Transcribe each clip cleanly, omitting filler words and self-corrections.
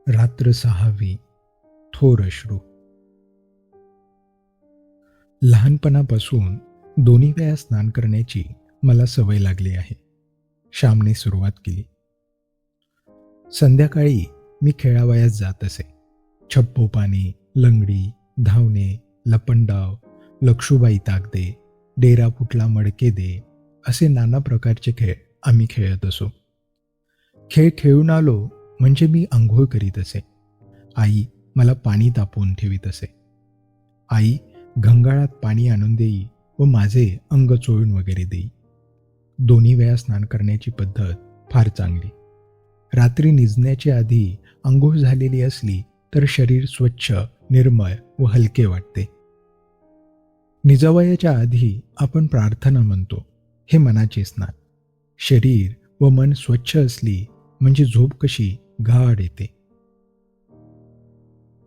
रात्र 6वी. थोर अश्रू. लहानपणापासून दोन्ही वेळा स्नान करण्याची मला सवय लागली आहे. श्यामने सुरुवात केली. संध्याकाळी मी खेळावयास जात असे. छप्पो पाणी, लंगडी, धावणे, लपंडाव, लक्षुबाई ताक दे, डेरा फुटला मडके दे, असे नाना प्रकारचे खेळ आम्ही खेळत असो. खेळ खेळून आलो म्हणजे मी आंघोळ करीत असे. आई मला पाणी तापवून ठेवीत असे. आई घंगाळात पाणी आणून देई व माझे अंग चोळून वगैरे देई. दोन्ही वेळा स्नान करण्याची पद्धत फार चांगली. रात्री निजण्याच्या आधी अंघोळ झालेली असली तर शरीर स्वच्छ, निर्मळ व हलके वाटते. निजावयाच्या आधी आपण प्रार्थना म्हणतो, हे मनाचे स्नान. शरीर व मन स्वच्छ असली म्हणजे झोप कशी गाढ येते.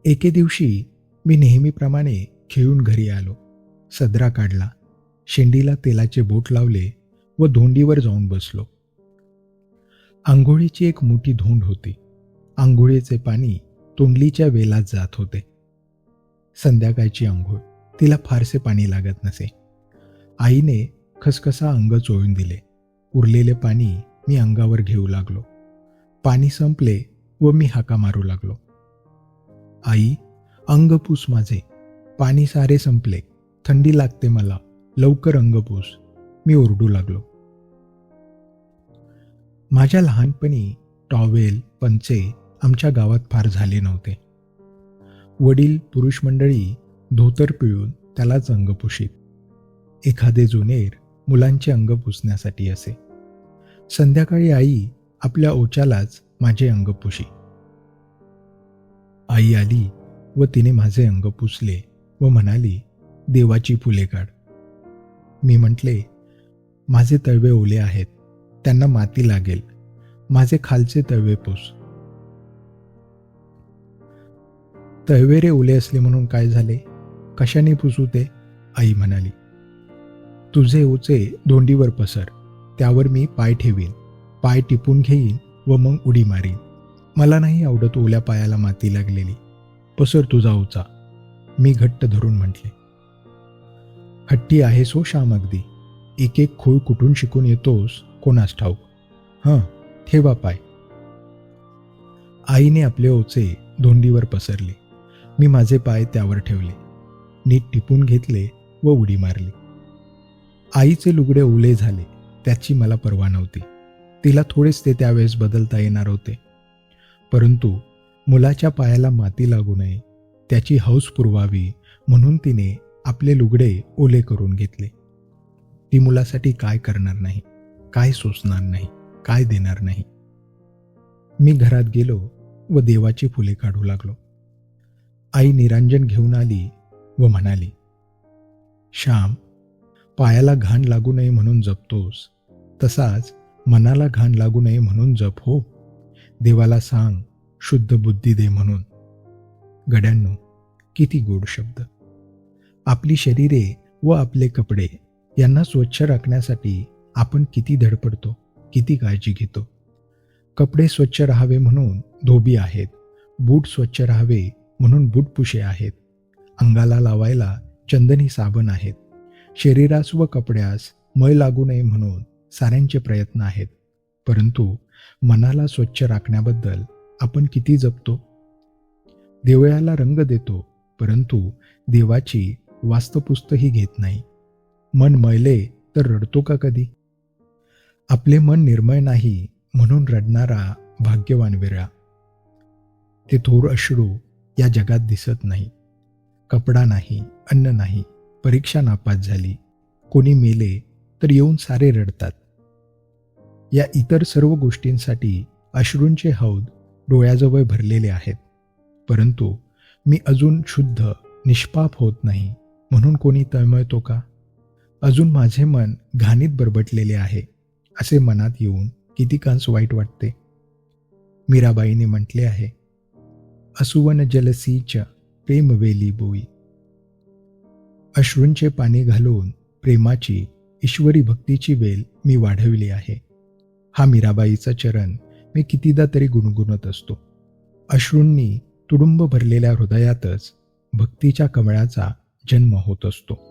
एके दिवशी मी नेहमीप्रमाणे खेळून घरी आलो. सदरा काढला, शेंडीला तेलाचे बोट लावले व धोंडीवर जाऊन बसलो. आंघोळीची एक मोठी धोंड होती. आंघोळीचे पाणी तोंडलीच्या वेलात जात होते. संध्याकाळची आंघोळ, तिला फारसे पाणी लागत नसे. आईने खसखसा अंग चोळून दिले. उरलेले पाणी मी अंगावर घेऊ लागलो. पाणी संपले व मी हाका मारू लागलो. आई, अंग पुस माझे. पाणी सारे संपले. थंडी लागते मला. लवकर अंग पुस. मी ओरडू लागलो. माझ्या लहानपणी टॉवेल, पंचे आमच्या गावात फार झाले नव्हते. वडील पुरुष मंडळी धोतर पिळून त्यालाच अंग पुशीत. एखादे जुनेर मुलांचे अंग पुसण्यासाठी असे. संध्याकाळी आई आपल्या ओच्यालाच माझे अंग पुशी. आई आली व तिने माझे अंग पुसले व म्हणाली, देवाची फुले काढ. मी म्हटले, माझे तळवे ओले आहेत, त्यांना माती लागेल. माझे खालचे तळवे पुस. तळवे रे ओले असले म्हणून काय झाले? कशाने पुसू ते? आई म्हणाली. तुझे ओचे धोंडीवर पसर, त्यावर मी पाय ठेवीन. पाय टिपून घेईन व मग उडी मारीन. मला नाही आवडत ओल्या पायाला माती लागलेली. पसर तुझा ओचा. मी घट्ट धरून म्हटले. हट्टी आहेस हो श्याम अगदी. एक एक खूळ कुठून शिकून येतोस कोणास ठाऊक. हं, ठेवा पाय. आईने आपले ओचे धोंडीवर पसरले. मी माझे पाय त्यावर ठेवले. नीट टिपून घेतले व उडी मारली. आईचे लुगडे ओले झाले, त्याची मला पर्वा नव्हती. तिला थोडेच ते त्यावेळेस बदलता येणार होते. परंतु मुलाच्या पायाला माती लागू नये, त्याची हौस पुरवावी म्हणून तिने आपले लुगडे ओले करून घेतले. ती मुलासाठी काय करणार नाही, काय सोसणार नाही, काय देणार नाही. मी घरात गेलो व देवाची फुले काढू लागलो. आई निरांजन घेऊन आली व म्हणाली, श्याम, पायाला घाण लागू नये म्हणून जपतोस, तसाच मनाला घाण लागू नये म्हणून जप हो. देवाला सांग शुद्ध बुद्धी दे म्हणून. गड्यांनो, किती गोड शब्द. आपली शरीरे व आपले कपडे यांना स्वच्छ राखण्यासाठी आपण किती धडपडतो, किती काळजी घेतो. कपडे स्वच्छ राहावे म्हणून धोबी आहेत. बूट स्वच्छ राहावे म्हणून बूटपुशे आहेत. अंगाला लावायला चंदनी साबण आहेत. शरीरास व कपड्यास मळ लागू नये म्हणून साऱ्यांचे प्रयत्न आहेत. परंतु मनाला स्वच्छ राखण्याबद्दल आपण किती जपतो. देवळाला रंग देतो, परंतु देवाची वास्तपुस्तही घेत नाही. मन मळले तर रडतो का कधी? आपले मन निर्मळ नाही म्हणून रडणारा भाग्यवान वेगळा. ते थोर अश्रू या जगात दिसत नाही. कपडा नाही, अन्न नाही, परीक्षा नापास झाली, कोणी मेले तर येऊन सारे रडतात. या इतर सर्व गोष्टींसाठी अश्रूंचे हौद डोळ्याजवळ भरलेले आहेत. परंतु मी अजून शुद्ध, निष्पाप होत नाही म्हणून कोणी तळमळतो का? अजून माझे मन घाणीत बरबटलेले आहे असे मनात येऊन कितीकांस वाईट वाटते. मीराबाईने म्हटले आहे, असुवन जलसीच प्रेमवेली बोई. अश्रूंचे पाणी घालून प्रेमाची, ईश्वरी भक्तीची वेल मी वाढविली आहे. हा मीराबाईचा चरण मी कितीदा तरी गुणगुणत असतो. अश्रूंनी तुडुंब भरलेल्या हृदयातच भक्तीच्या कमळाचा जन्म होत असतो.